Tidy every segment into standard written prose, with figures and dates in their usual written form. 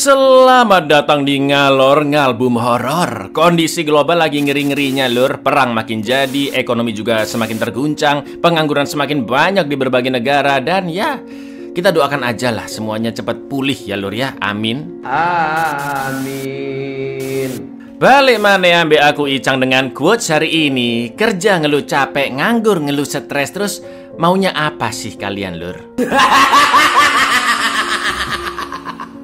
Selamat datang di Ngalor Ngalbum Horor. Kondisi global lagi ngeri-ngerinya lur. Perang makin jadi, ekonomi juga semakin terguncang, pengangguran semakin banyak di berbagai negara. Dan ya, kita doakan aja lah semuanya cepat pulih ya lur ya. Amin. Amin. Balik mana ya ambil aku Icang dengan quotes hari ini. Kerja ngeluh capek, nganggur ngeluh stres. Terus maunya apa sih kalian lur?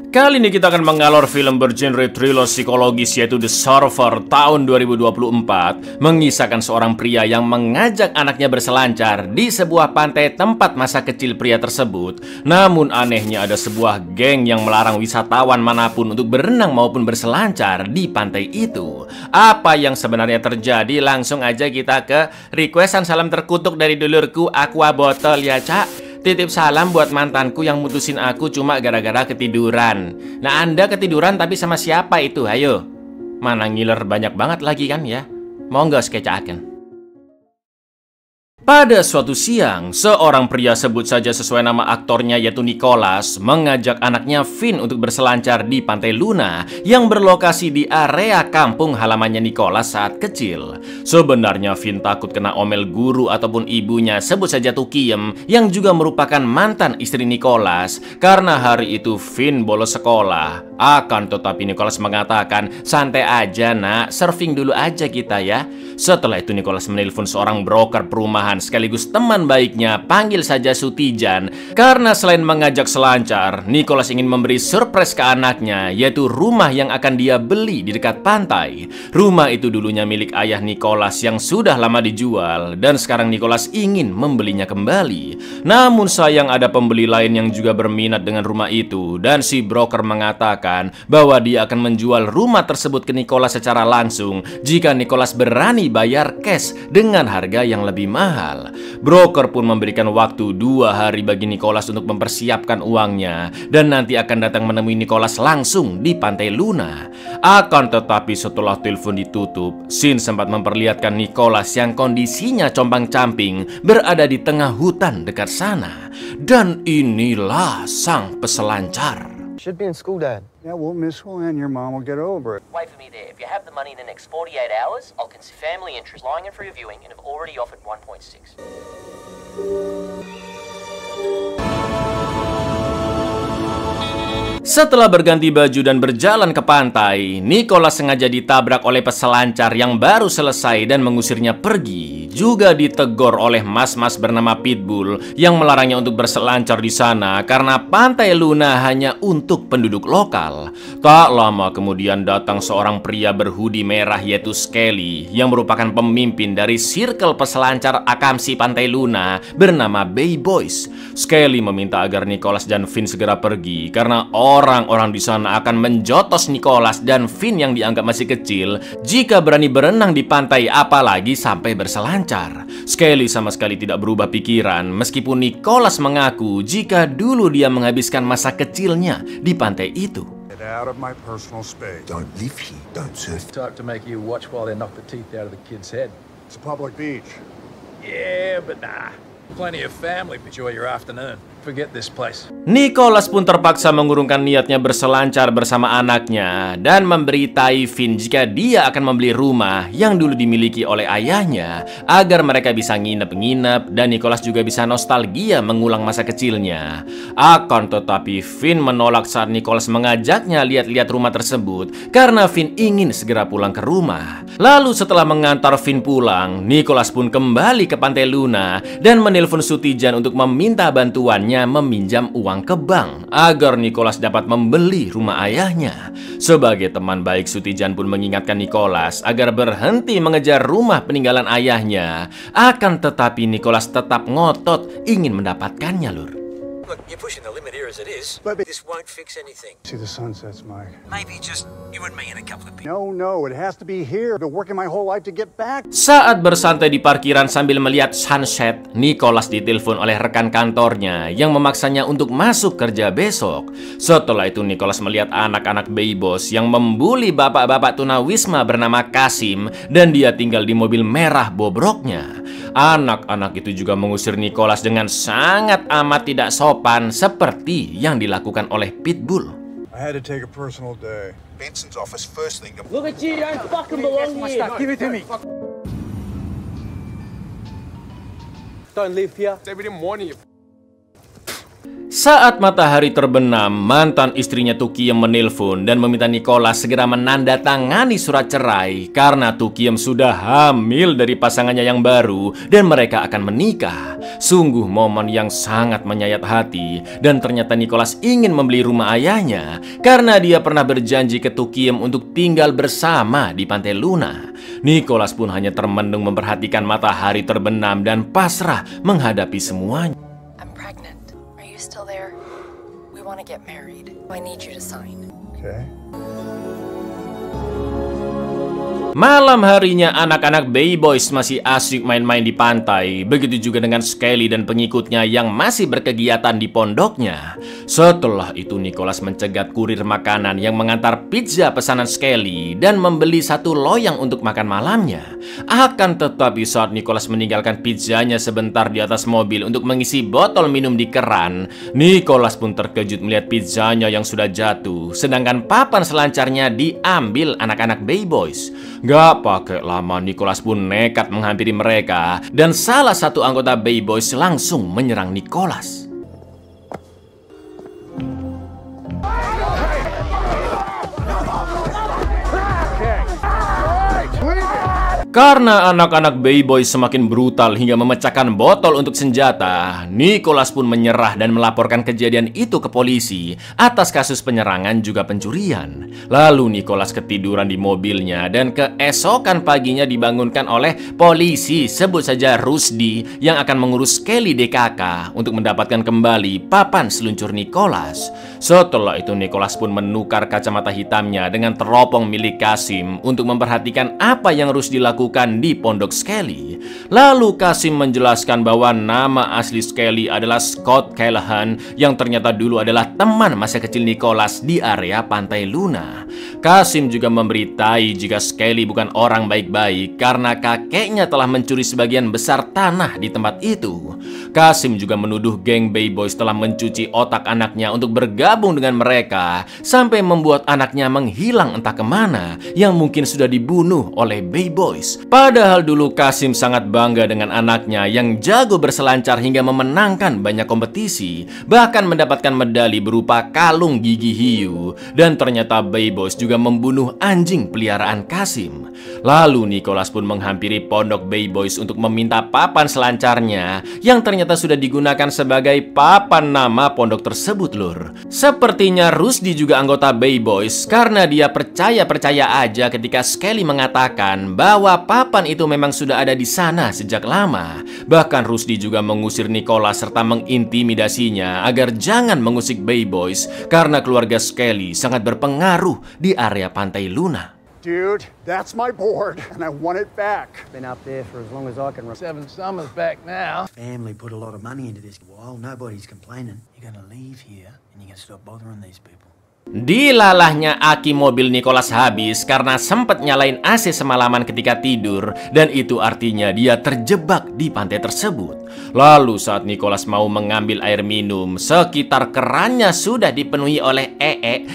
Kali ini kita akan mengalor film bergenre thriller psikologis yaitu The Surfer tahun 2024, mengisahkan seorang pria yang mengajak anaknya berselancar di sebuah pantai tempat masa kecil pria tersebut. Namun anehnya ada sebuah geng yang melarang wisatawan manapun untuk berenang maupun berselancar di pantai itu. Apa yang sebenarnya terjadi? Langsung aja kita ke requestan salam terkutuk dari dulurku Aqua Botol ya cak. Titip salam buat mantanku yang mutusin aku cuma gara-gara ketiduran. Nah Anda ketiduran tapi sama siapa itu? Ayo. Mana ngiler banyak banget lagi kan ya. Mau nggak sketchaken? Pada suatu siang, seorang pria sebut saja sesuai nama aktornya yaitu Nicholas mengajak anaknya Finn untuk berselancar di Pantai Luna yang berlokasi di area kampung halamannya Nicholas saat kecil. Sebenarnya Finn takut kena omel guru ataupun ibunya, sebut saja Tukiem, yang juga merupakan mantan istri Nicholas. Karena hari itu Finn bolos sekolah. Akan tetapi Nicholas mengatakan, santai aja nak, surfing dulu aja kita ya. Setelah itu Nicholas menelpon seorang broker perumahan sekaligus teman baiknya, panggil saja Sutijan. Karena selain mengajak selancar, Nicholas ingin memberi surprise ke anaknya, yaitu rumah yang akan dia beli di dekat pantai. Rumah itu dulunya milik ayah Nicholas yang sudah lama dijual, dan sekarang Nicholas ingin membelinya kembali. Namun sayang ada pembeli lain yang juga berminat dengan rumah itu, dan si broker mengatakan bahwa dia akan menjual rumah tersebut ke Nicholas secara langsung jika Nicholas berani bayar cash dengan harga yang lebih mahal. Broker pun memberikan waktu 2 hari bagi Nicholas untuk mempersiapkan uangnya dan nanti akan datang menemui Nicholas langsung di Pantai Luna. Akan tetapi setelah telepon ditutup, Sin sempat memperlihatkan Nicholas yang kondisinya compang-camping berada di tengah hutan dekat sana. Dan inilah sang peselancar. Should be in school, Dad. Yeah, we'll miss one and your mom will get over it. Wait for me there. If you have the money in the next 48 hours, I'll consider family interest lying in for your viewing and have already offered 1.6. Setelah berganti baju dan berjalan ke pantai, Nicholas sengaja ditabrak oleh peselancar yang baru selesai dan mengusirnya pergi. Juga ditegur oleh mas-mas bernama Pitbull yang melarangnya untuk berselancar di sana karena Pantai Luna hanya untuk penduduk lokal. Tak lama kemudian datang seorang pria berhoodie merah yaitu Skelly yang merupakan pemimpin dari circle peselancar akamsi Pantai Luna bernama Bay Boys. Skelly meminta agar Nicholas dan Finn segera pergi karena orang-orang di sana akan menjotos Nicholas dan Finn yang dianggap masih kecil jika berani berenang di pantai apalagi sampai berselancar. Skelly sama sekali tidak berubah pikiran meskipun Nicholas mengaku jika dulu dia menghabiskan masa kecilnya di pantai itu. Get out of my personal space. Don't live here, don't surf. Type to make you watch while they knock the teeth out of the kid's head. It's a public beach. Yeah, but nah. Plenty of family to enjoy your afternoon. Forget this place. Nicholas pun terpaksa mengurungkan niatnya berselancar bersama anaknya dan memberitai Finn jika dia akan membeli rumah yang dulu dimiliki oleh ayahnya agar mereka bisa nginep-nginep dan Nicholas juga bisa nostalgia mengulang masa kecilnya. Akan tetapi Finn menolak saat Nicholas mengajaknya lihat-lihat rumah tersebut karena Finn ingin segera pulang ke rumah. Lalu setelah mengantar Finn pulang, Nicholas pun kembali ke Pantai Luna dan menelpon Sutijan untuk meminta bantuannya meminjam uang ke bank agar Nicholas dapat membeli rumah ayahnya. Sebagai teman baik, Sutijan pun mengingatkan Nicholas agar berhenti mengejar rumah peninggalan ayahnya. Akan tetapi Nicholas tetap ngotot ingin mendapatkannya lur. Look, you're pushing the limit here as it is. But- This won't fix anything. See the sunsets, Mike. Maybe just you and me and a couple of people. No, it has to be here. I've been working my whole life to get back. Saat bersantai di parkiran sambil melihat sunset, Nicholas ditelepon oleh rekan kantornya yang memaksanya untuk masuk kerja besok. Setelah itu Nicholas melihat anak-anak Bay Boss yang membuli bapak-bapak tunawisma bernama Kasim dan dia tinggal di mobil merah bobroknya. Anak-anak itu juga mengusir Nicholas dengan sangat amat tidak sopan seperti yang dilakukan oleh Pitbull. I I had to take a personal day. Benson's office first thing. Look at you, you don't fucking belong here. Give it to me. Don't live here. We didn't warn you. Saat matahari terbenam, mantan istrinya Tukiem menelpon dan meminta Nicholas segera menandatangani surat cerai karena Tukiem sudah hamil dari pasangannya yang baru dan mereka akan menikah. Sungguh momen yang sangat menyayat hati, dan ternyata Nicholas ingin membeli rumah ayahnya karena dia pernah berjanji ke Tukiem untuk tinggal bersama di Pantai Luna. Nicholas pun hanya termenung memperhatikan matahari terbenam dan pasrah menghadapi semuanya. Still there? We want to get married. I need you to sign. Okay. Malam harinya anak-anak Bay Boys masih asyik main-main di pantai. Begitu juga dengan Skelly dan pengikutnya yang masih berkegiatan di pondoknya. Setelah itu Nicholas mencegat kurir makanan yang mengantar pizza pesanan Skelly dan membeli satu loyang untuk makan malamnya. Akan tetapi saat Nicholas meninggalkan pizzanya sebentar di atas mobil untuk mengisi botol minum di keran, Nicholas pun terkejut melihat pizzanya yang sudah jatuh, sedangkan papan selancarnya diambil anak-anak Bay Boys. Gak pakai lama, Nicholas pun nekat menghampiri mereka dan salah satu anggota Bay Boys langsung menyerang Nicholas. Karena anak-anak Bay Boys semakin brutal hingga memecahkan botol untuk senjata, Nicholas pun menyerah dan melaporkan kejadian itu ke polisi atas kasus penyerangan juga pencurian. Lalu Nicholas ketiduran di mobilnya dan keesokan paginya dibangunkan oleh polisi, sebut saja Rusdi, yang akan mengurus Kelly DKK untuk mendapatkan kembali papan seluncur Nicholas. Setelah itu Nicholas pun menukar kacamata hitamnya dengan teropong milik Kasim untuk memperhatikan apa yang Rusdi lakukan di pondok Skelly. Lalu Kasim menjelaskan bahwa nama asli Skelly adalah Scott Callahan yang ternyata dulu adalah teman masa kecil Nicholas di area Pantai Luna. Kasim juga memberitai jika Skelly bukan orang baik-baik karena kakeknya telah mencuri sebagian besar tanah di tempat itu. Kasim juga menuduh geng Bay Boys telah mencuci otak anaknya untuk bergabung dengan mereka sampai membuat anaknya menghilang entah kemana yang mungkin sudah dibunuh oleh Bay Boys. Padahal dulu Kasim sangat bangga dengan anaknya yang jago berselancar hingga memenangkan banyak kompetisi, bahkan mendapatkan medali berupa kalung gigi hiu. Dan ternyata Bay Boys juga membunuh anjing peliharaan Kasim. Lalu Nicholas pun menghampiri pondok Bay Boys untuk meminta papan selancarnya yang ternyata sudah digunakan sebagai papan nama pondok tersebut, lur. Sepertinya Rusdi juga anggota Bay Boys karena dia percaya-percaya aja ketika Skelly mengatakan bahwa papan itu memang sudah ada di sana sejak lama. Bahkan Rusdi juga mengusir Nicholas serta mengintimidasinya agar jangan mengusik Bay Boys karena keluarga Skelly sangat berpengaruh di area Pantai Luna. Dude, that's my board, and I want it back. Been up there for as long as I can remember. 7 summers back now. Family put a lot of money into this. While nobody's complaining, you're gonna leave here and you're gonna stop bothering these people. Dilalahnya aki mobil Nicholas habis karena sempat nyalain AC semalaman ketika tidur, dan itu artinya dia terjebak di pantai tersebut. Lalu saat Nicholas mau mengambil air minum, sekitar kerannya sudah dipenuhi oleh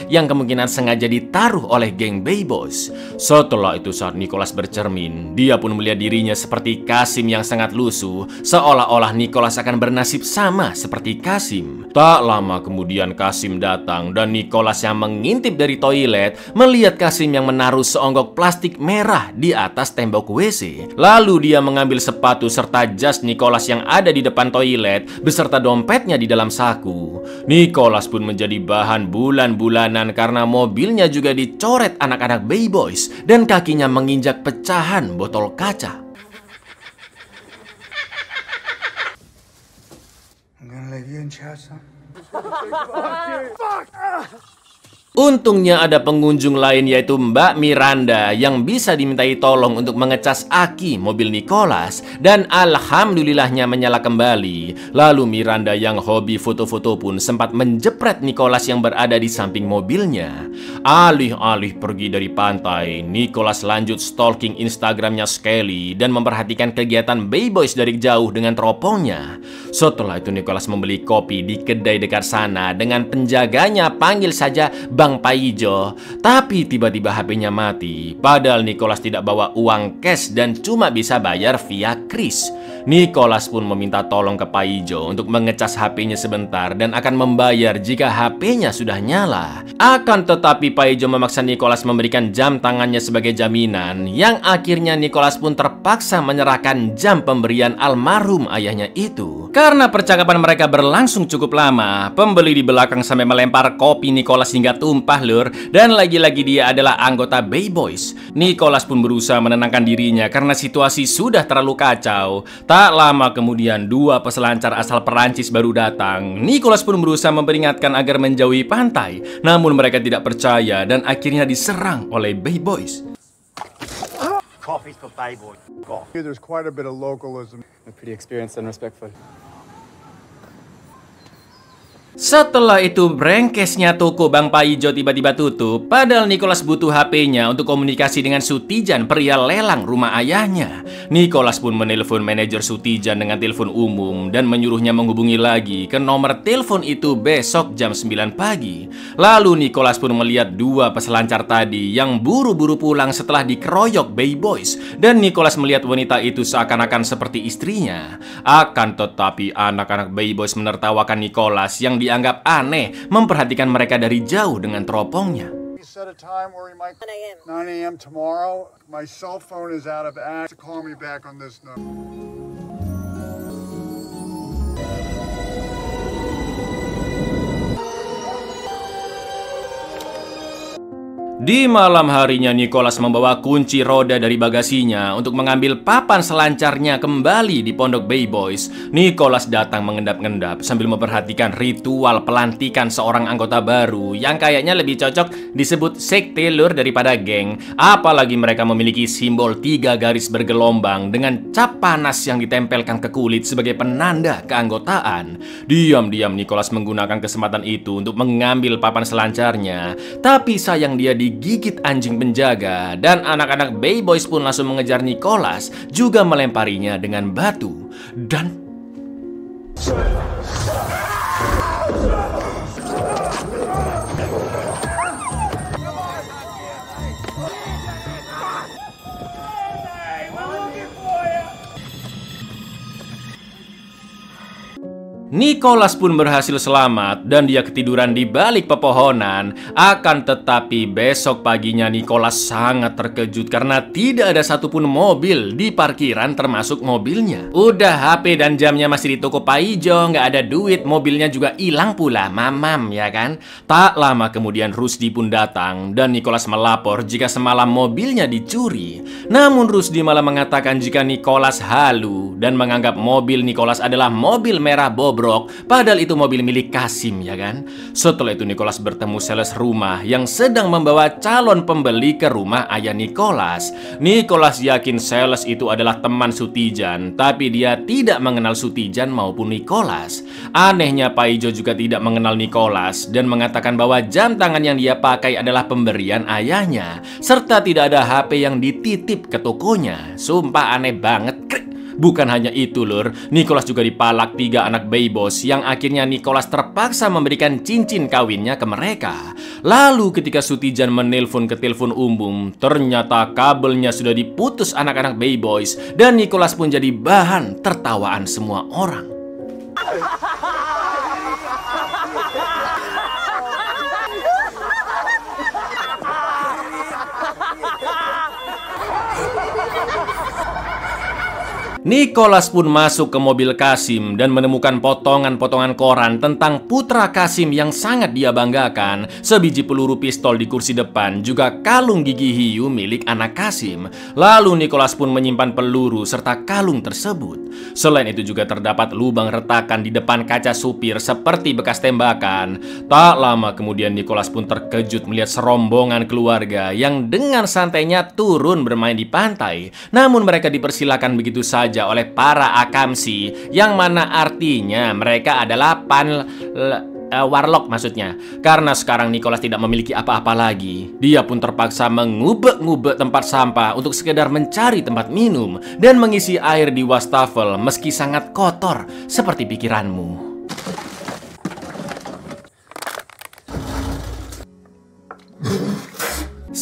yang kemungkinan sengaja ditaruh oleh geng Bay Boys. Setelah itu saat Nicholas bercermin, dia pun melihat dirinya seperti Kasim yang sangat lusuh, seolah-olah Nicholas akan bernasib sama seperti Kasim. Tak lama kemudian Kasim datang dan Nicholas yang mengintip dari toilet melihat Kasim yang menaruh seonggok plastik merah di atas tembok WC. Lalu dia mengambil sepatu serta jas Nicholas yang ada di depan toilet beserta dompetnya di dalam saku. Nicholas pun menjadi bahan bulan-bulanan karena mobilnya juga dicoret anak-anak Bay Boys dan kakinya menginjak pecahan botol kaca. I'm gonna leave you in charge, son. Untungnya ada pengunjung lain yaitu Mbak Miranda yang bisa dimintai tolong untuk mengecas aki mobil Nicholas, dan alhamdulillahnya menyala kembali. Lalu Miranda yang hobi foto-foto pun sempat menjepret Nicholas yang berada di samping mobilnya. Alih-alih pergi dari pantai, Nicholas lanjut stalking Instagramnya Skelly dan memperhatikan kegiatan Bay Boys dari jauh dengan teropongnya. Setelah itu Nicholas membeli kopi di kedai dekat sana dengan penjaganya panggil saja Bang Paijo. Tapi tiba-tiba HP-nya mati. Padahal Nicholas tidak bawa uang cash dan cuma bisa bayar via kris. Nicholas pun meminta tolong ke Paijo untuk mengecas HP-nya sebentar dan akan membayar jika HP-nya sudah nyala. Akan tetapi Paijo memaksa Nicholas memberikan jam tangannya sebagai jaminan, yang akhirnya Nicholas pun terpaksa menyerahkan jam pemberian almarhum ayahnya itu. Karena percakapan mereka berlangsung cukup lama, pembeli di belakang sampai melempar kopi Nicholas hingga tumpah lur, dan lagi-lagi dia adalah anggota Bay Boys. Nicholas pun berusaha menenangkan dirinya karena situasi sudah terlalu kacau. Tak lama kemudian dua peselancar asal Perancis baru datang. Nicholas pun berusaha memperingatkan agar menjauhi pantai, namun mereka tidak percaya dan akhirnya diserang oleh Bay Boys. Coffee's for Bay Boys. There's quite a bit of localism. They're pretty experienced and respectful. Setelah itu brengkesnya toko Bang Paijo tiba-tiba tutup. Padahal Nicholas butuh HP-nya untuk komunikasi dengan Sutijan, pria lelang rumah ayahnya. Nicholas pun menelpon manajer Sutijan dengan telepon umum dan menyuruhnya menghubungi lagi ke nomor telepon itu besok jam 9 pagi. Lalu Nicholas pun melihat dua peselancar tadi yang buru-buru pulang setelah dikeroyok Bay Boys. Dan Nicholas melihat wanita itu seakan-akan seperti istrinya. Akan tetapi anak-anak Bay Boys menertawakan Nicholas yang dianggap aneh memperhatikan mereka dari jauh dengan teropongnya. Set a time where he might 9 a.m. tomorrow. My cell phone is out of act. Call me back on this number. Di malam harinya Nicholas membawa kunci roda dari bagasinya untuk mengambil papan selancarnya kembali di pondok Bay Boys. Nicholas datang mengendap-endap sambil memperhatikan ritual pelantikan seorang anggota baru yang kayaknya lebih cocok disebut sekte lur daripada geng. Apalagi mereka memiliki simbol 3 garis bergelombang dengan cap panas yang ditempelkan ke kulit sebagai penanda keanggotaan. Diam-diam Nicholas menggunakan kesempatan itu untuk mengambil papan selancarnya. Tapi sayang dia digigit anjing penjaga dan anak-anak Bay Boys pun langsung mengejar Nicholas, juga melemparinya dengan batu. Dan Nicholas pun berhasil selamat dan dia ketiduran di balik pepohonan. Akan tetapi besok paginya Nicholas sangat terkejut karena tidak ada satupun mobil di parkiran termasuk mobilnya. Udah HP dan jamnya masih di toko Paijo, nggak ada duit, mobilnya juga hilang pula, mamam ya kan? Tak lama kemudian Rusdi pun datang dan Nicholas melapor jika semalam mobilnya dicuri. Namun Rusdi malah mengatakan jika Nicholas halu dan menganggap mobil Nicholas adalah mobil merah bobrok. Padahal itu mobil milik Kasim ya kan. Setelah itu Nicholas bertemu sales rumah yang sedang membawa calon pembeli ke rumah ayah Nicholas. Nicholas yakin sales itu adalah teman Sutijan, tapi dia tidak mengenal Sutijan maupun Nicholas. Anehnya Paijo juga tidak mengenal Nicholas dan mengatakan bahwa jam tangan yang dia pakai adalah pemberian ayahnya, serta tidak ada HP yang dititip ke tokonya. Sumpah aneh banget. Bukan hanya itu lur, Nicholas juga dipalak 3 anak Bay Boys yang akhirnya Nicholas terpaksa memberikan cincin kawinnya ke mereka. Lalu ketika Sutijan menelpon ke telepon umum, ternyata kabelnya sudah diputus anak-anak Bay Boys dan Nicholas pun jadi bahan tertawaan semua orang. Nicholas pun masuk ke mobil Kasim dan menemukan potongan-potongan koran tentang putra Kasim yang sangat dia banggakan, sebiji peluru pistol di kursi depan, juga kalung gigi hiu milik anak Kasim. Lalu Nicholas pun menyimpan peluru serta kalung tersebut. Selain itu juga terdapat lubang retakan di depan kaca supir seperti bekas tembakan. Tak lama kemudian Nicholas pun terkejut melihat serombongan keluarga yang dengan santainya turun bermain di pantai. Namun mereka dipersilakan begitu saja oleh para akamsi, yang mana artinya mereka adalah warlock maksudnya. Karena sekarang Nicholas tidak memiliki apa-apa lagi, dia pun terpaksa mengubek-ngubek tempat sampah untuk sekedar mencari tempat minum dan mengisi air di wastafel meski sangat kotor seperti pikiranmu.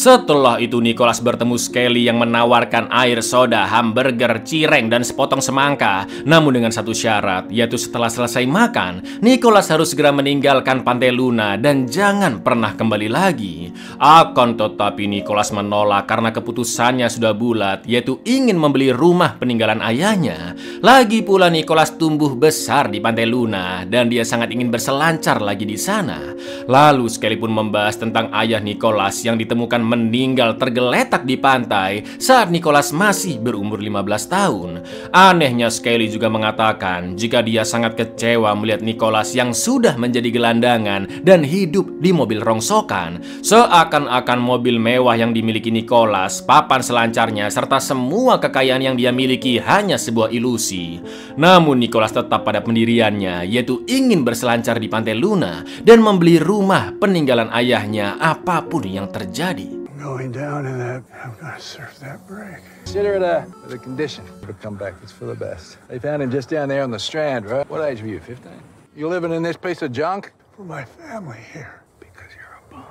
Setelah itu Nicholas bertemu Skelly yang menawarkan air soda, hamburger, cireng, dan sepotong semangka. Namun dengan satu syarat, yaitu setelah selesai makan, Nicholas harus segera meninggalkan Pantai Luna dan jangan pernah kembali lagi. Akan tetapi Nicholas menolak karena keputusannya sudah bulat, yaitu ingin membeli rumah peninggalan ayahnya. Lagi pula Nicholas tumbuh besar di Pantai Luna dan dia sangat ingin berselancar lagi di sana. Lalu Skelly pun membahas tentang ayah Nicholas yang ditemukan meninggal tergeletak di pantai saat Nicholas masih berumur 15 tahun. Anehnya Skelly juga mengatakan jika dia sangat kecewa melihat Nicholas yang sudah menjadi gelandangan dan hidup di mobil rongsokan. Seakan-akan mobil mewah yang dimiliki Nicholas, papan selancarnya, serta semua kekayaan yang dia miliki hanya sebuah ilusi. Namun Nicholas tetap pada pendiriannya, yaitu ingin berselancar di Pantai Luna dan membeli rumah peninggalan ayahnya apapun yang terjadi. Going down in that, I'm gonna surf that break. Consider it a condition for a comeback that's for the best. They found him just down there on the Strand, right? What age were you, 15? You living in this piece of junk? For my family here. Because you're a bum.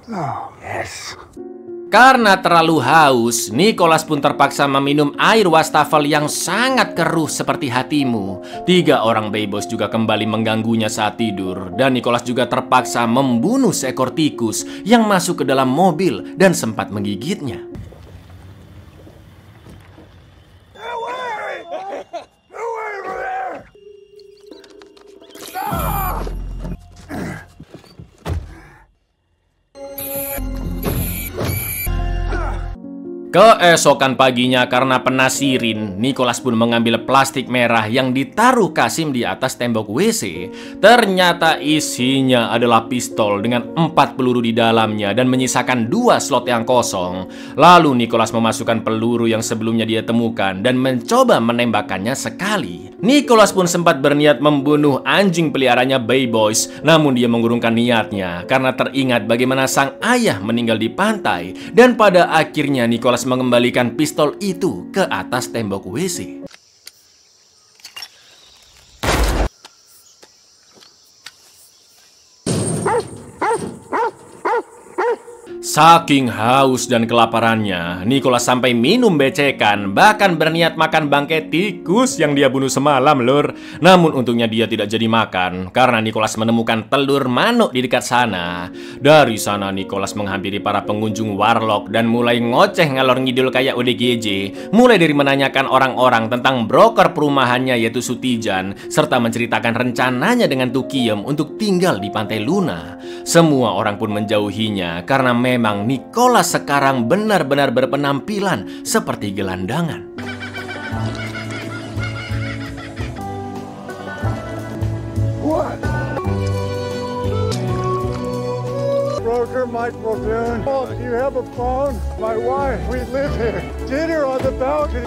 No. Yes. Karena terlalu haus, Nicholas pun terpaksa meminum air wastafel yang sangat keruh seperti hatimu. 3 orang Baybos juga kembali mengganggunya saat tidur, dan Nicholas juga terpaksa membunuh seekor tikus yang masuk ke dalam mobil dan sempat menggigitnya. Keesokan paginya karena penasirin, Nicholas pun mengambil plastik merah yang ditaruh Kasim di atas tembok WC. Ternyata isinya adalah pistol dengan 4 peluru di dalamnya dan menyisakan 2 slot yang kosong. Lalu Nicholas memasukkan peluru yang sebelumnya dia temukan dan mencoba menembakkannya sekali. Nicholas pun sempat berniat membunuh anjing peliharanya Bayboys, namun dia mengurungkan niatnya karena teringat bagaimana sang ayah meninggal di pantai, dan pada akhirnya Nicholas mengembalikan pistol itu ke atas tembok WC. Saking haus dan kelaparannya, Nicholas sampai minum becekan, bahkan berniat makan bangkai tikus yang dia bunuh semalam, lur. Namun untungnya dia tidak jadi makan, karena Nicholas menemukan telur manuk di dekat sana. Dari sana Nicholas menghampiri para pengunjung warlock dan mulai ngoceh ngalor ngidul kayak ODGJ. Mulai dari menanyakan orang-orang tentang broker perumahannya yaitu Sutijan, serta menceritakan rencananya dengan Tukiem untuk tinggal di Pantai Luna. Semua orang pun menjauhinya karena memang Nicholas sekarang benar-benar berpenampilan seperti gelandangan. What? Broker Mike Muldoon. Oh, do you have a phone? My wife, we live here. Dinner on the balcony.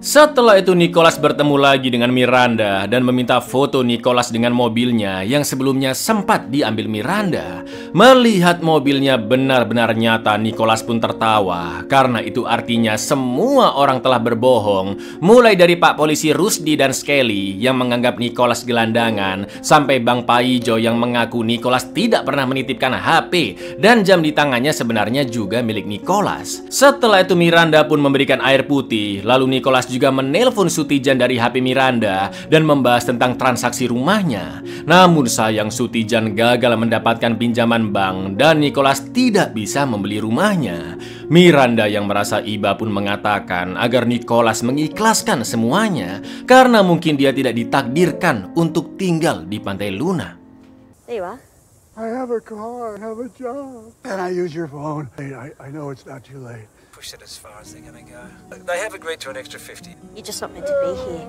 Setelah itu Nicholas bertemu lagi dengan Miranda dan meminta foto Nicholas dengan mobilnya yang sebelumnya sempat diambil Miranda. Melihat mobilnya benar-benar nyata, Nicholas pun tertawa karena itu artinya semua orang telah berbohong, mulai dari Pak Polisi Rusdi dan Skelly yang menganggap Nicholas gelandangan, sampai Bang Paijo yang mengaku Nicholas tidak pernah menitipkan HP dan jam di tangannya sebenarnya juga milik Nicholas. Setelah itu Miranda pun memberikan air putih, lalu Nicholas juga menelpon Sutijan dari HP Miranda dan membahas tentang transaksi rumahnya. Namun sayang Sutijan gagal mendapatkan pinjaman bank dan Nicholas tidak bisa membeli rumahnya. Miranda yang merasa iba pun mengatakan agar Nicholas mengikhlaskan semuanya karena mungkin dia tidak ditakdirkan untuk tinggal di Pantai Luna. There you are. I have a car, I have a job. And I use your phone. I know it's not too late. Push it as far as they're gonna go. They have agreed to an extra 50. You're just not meant to be here.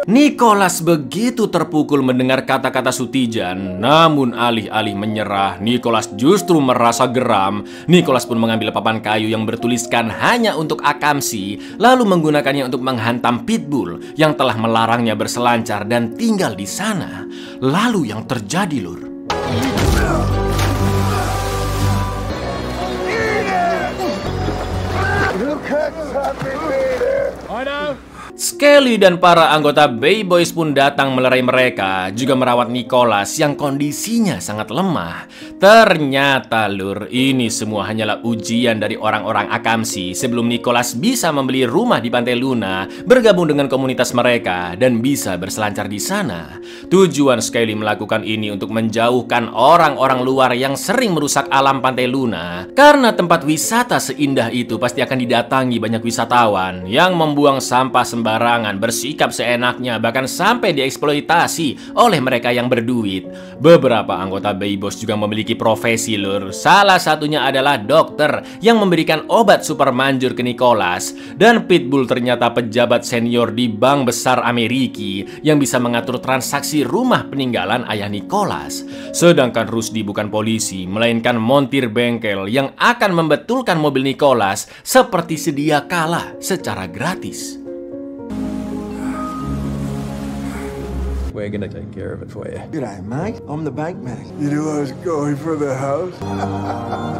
Nicholas begitu terpukul mendengar kata-kata Sutijan, namun alih-alih menyerah, Nicholas justru merasa geram. Nicholas pun mengambil papan kayu yang bertuliskan hanya untuk Akamsi, lalu menggunakannya untuk menghantam Pitbull yang telah melarangnya berselancar dan tinggal di sana. Lalu yang terjadi, lur. You can't stop me, Peter. I know. Skelly dan para anggota Bay Boys pun datang melerai mereka, juga merawat Nicholas yang kondisinya sangat lemah. Ternyata lur, ini semua hanyalah ujian dari orang-orang Akamsi sebelum Nicholas bisa membeli rumah di Pantai Luna, bergabung dengan komunitas mereka, dan bisa berselancar di sana. Tujuan Skelly melakukan ini untuk menjauhkan orang-orang luar yang sering merusak alam Pantai Luna, karena tempat wisata seindah itu pasti akan didatangi banyak wisatawan yang membuang sampah sembarangan, bersikap seenaknya, bahkan sampai dieksploitasi oleh mereka yang berduit. Beberapa anggota Bay Boys juga memiliki profesi lur. Salah satunya adalah dokter yang memberikan obat super manjur ke Nicholas, dan Pitbull ternyata pejabat senior di bank besar Amerika yang bisa mengatur transaksi rumah peninggalan ayah Nicholas. Sedangkan Rusdi bukan polisi, melainkan montir bengkel yang akan membetulkan mobil Nicholas seperti sedia kala secara gratis. We're gonna take care of it for you. G'day, mate. I'm the bank man. You knew I was going for the house?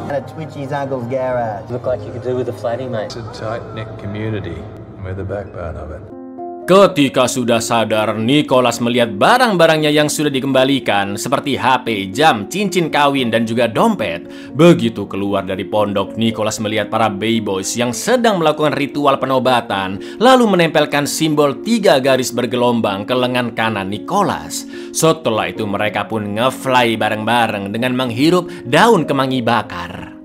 At Twitchy's uncle's garage. Look like you could do with a flatty, mate. It's a tight-knit community. We're the backbone of it. Ketika sudah sadar, Nicholas melihat barang-barangnya yang sudah dikembalikan seperti HP, jam, cincin kawin, dan juga dompet. Begitu keluar dari pondok, Nicholas melihat para Bay Boys yang sedang melakukan ritual penobatan, lalu menempelkan simbol 3 garis bergelombang ke lengan kanan Nicholas. Setelah itu mereka pun nge-fly bareng-bareng dengan menghirup daun kemangi bakar.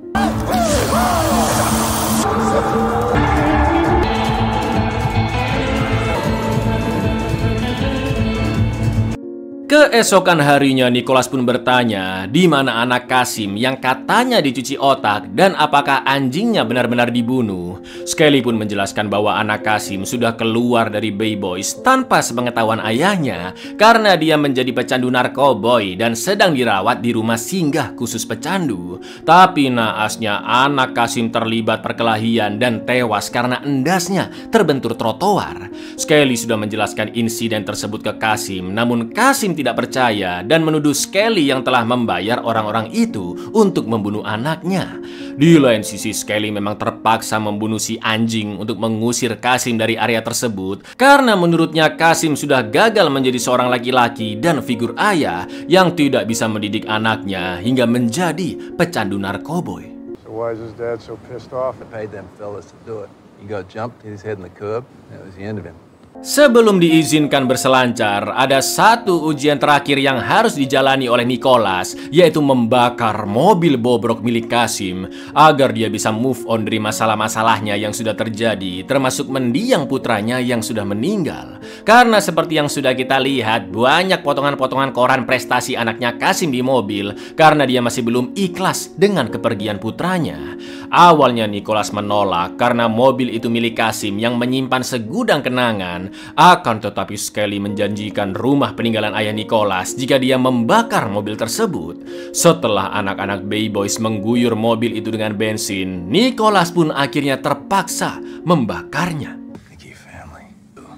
Keesokan harinya Nicholas pun bertanya di mana anak Kasim yang katanya dicuci otak dan apakah anjingnya benar-benar dibunuh. Skelly pun menjelaskan bahwa anak Kasim sudah keluar dari Bay Boys tanpa sepengetahuan ayahnya karena dia menjadi pecandu narkoboy dan sedang dirawat di rumah singgah khusus pecandu. Tapi naasnya anak Kasim terlibat perkelahian dan tewas karena endasnya terbentur trotoar. Skelly sudah menjelaskan insiden tersebut ke Kasim, namun Kasim tidak percaya dan menuduh Skelly yang telah membayar orang-orang itu untuk membunuh anaknya. Di lain sisi, Skelly memang terpaksa membunuh si anjing untuk mengusir Kasim dari area tersebut karena menurutnya Kasim sudah gagal menjadi seorang laki-laki dan figur ayah yang tidak bisa mendidik anaknya hingga menjadi pecandu narkoboy. So why is his dad so pissed off? I paid them fellas to do it. He got jumped, hit his head in the curb. That was the end of him. Sebelum diizinkan berselancar, ada satu ujian terakhir yang harus dijalani oleh Nicholas, yaitu membakar mobil bobrok milik Kasim agar dia bisa move on dari masalah-masalahnya yang sudah terjadi, termasuk mendiang putranya yang sudah meninggal. Karena seperti yang sudah kita lihat, banyak potongan-potongan koran prestasi anaknya Kasim di mobil karena dia masih belum ikhlas dengan kepergian putranya. Awalnya Nicholas menolak karena mobil itu milik Kasim yang menyimpan segudang kenangan. Akan tetapi Skelly menjanjikan rumah peninggalan ayah Nicholas jika dia membakar mobil tersebut. Setelah anak-anak Bay Boys mengguyur mobil itu dengan bensin, Nicholas pun akhirnya terpaksa membakarnya. Nicky family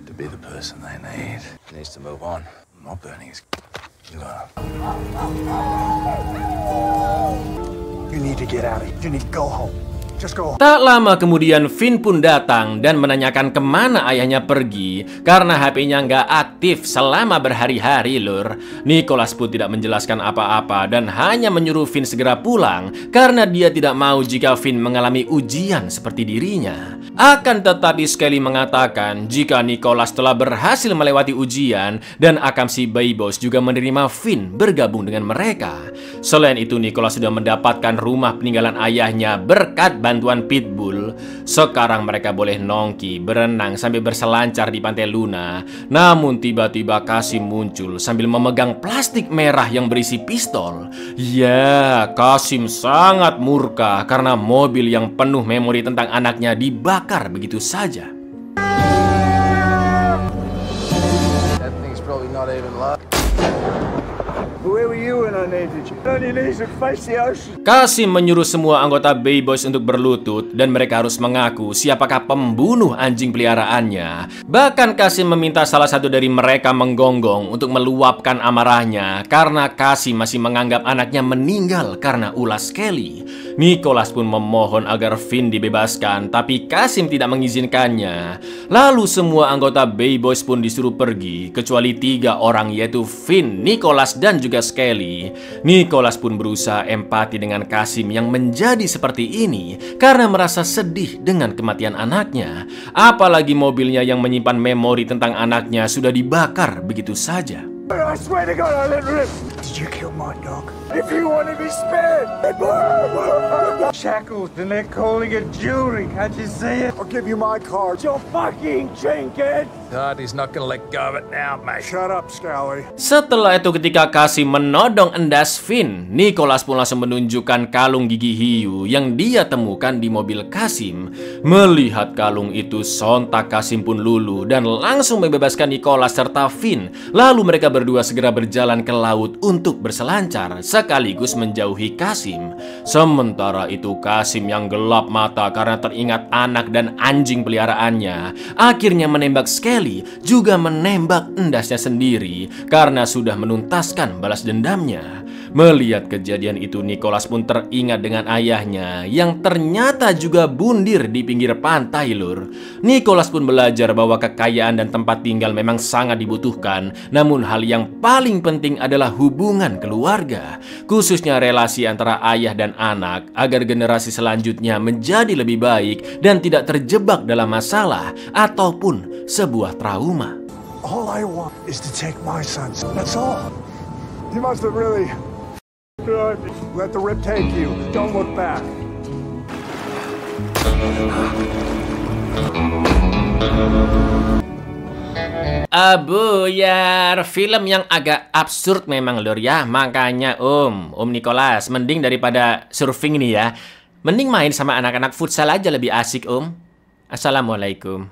to be the person they need. He needs to move on. I'm not burning his love. You need to get out of here. You need to go home. Just go home. Tak lama kemudian Finn pun datang dan menanyakan kemana ayahnya pergi karena HP-nya nggak aktif selama berhari-hari lur. Nicholas pun tidak menjelaskan apa-apa dan hanya menyuruh Finn segera pulang karena dia tidak mau jika Finn mengalami ujian seperti dirinya. Akan tetapi Skelly mengatakan jika Nicholas telah berhasil melewati ujian dan Akamsi Bay Boys juga menerima Finn bergabung dengan mereka. Selain itu Nicholas sudah mendapatkan rumah peninggalan ayahnya berkat bantuan Pitbull. Sekarang mereka boleh nongki, berenang sambil berselancar di Pantai Luna. Namun tiba-tiba Kasim muncul sambil memegang plastik merah yang berisi pistol. Ya, Kasim sangat murka karena mobil yang penuh memori tentang anaknya dibakar begitu saja. That thing's probably not even live. Where were you when I needed you? On your knees and face the ocean. Kasim menyuruh semua anggota Bay Boys untuk berlutut dan mereka harus mengaku siapakah pembunuh anjing peliharaannya. Bahkan Kasim meminta salah satu dari mereka menggonggong untuk meluapkan amarahnya karena Kasim masih menganggap anaknya meninggal karena ulah Skelly. Nicholas pun memohon agar Finn dibebaskan, tapi Kasim tidak mengizinkannya. Lalu semua anggota Bay Boys pun disuruh pergi, kecuali 3 orang yaitu Finn, Nicholas, dan juga Skelly. Nicholas pun berusaha empati dengan Kasim yang menjadi seperti ini karena merasa sedih dengan kematian anaknya. Apalagi mobilnya yang menyimpan memori tentang anaknya sudah dibakar begitu saja. I swear to God, I let rip. Did you kill my dog? If you want to be spared, shackles, and they're calling it jewelry. Can't you see it? I'll give you my card. You're fucking trinket. God, he's not gonna let go of it now, mate. Shut up, Scally. Setelah itu ketika Kasim menodong endas Finn, Nicholas pun langsung menunjukkan kalung gigi hiu yang dia temukan di mobil Kasim. Melihat kalung itu, sontak Kasim pun luluh dan langsung membebaskan Nicholas serta Finn. Lalu mereka berdua segera berjalan ke laut untuk berselancar sekaligus menjauhi Kasim. Sementara itu Kasim yang gelap mata karena teringat anak dan anjing peliharaannya akhirnya menembak Skelly, juga menembak endasnya sendiri karena sudah menuntaskan balas dendamnya. Melihat kejadian itu, Nicholas pun teringat dengan ayahnya yang ternyata juga bundir di pinggir pantai, lur. Nicholas pun belajar bahwa kekayaan dan tempat tinggal memang sangat dibutuhkan, namun hal yang paling penting adalah hubungan keluarga, khususnya relasi antara ayah dan anak, agar generasi selanjutnya menjadi lebih baik dan tidak terjebak dalam masalah ataupun sebuah trauma. All I want is to take my sons. That's all. You must have really... Let the rip take you. Don't look back. Buyar, film yang agak absurd memang lur ya. Makanya Om Nicholas, mending daripada surfing ini ya, mending main sama anak-anak futsal aja lebih asik Om. Assalamualaikum.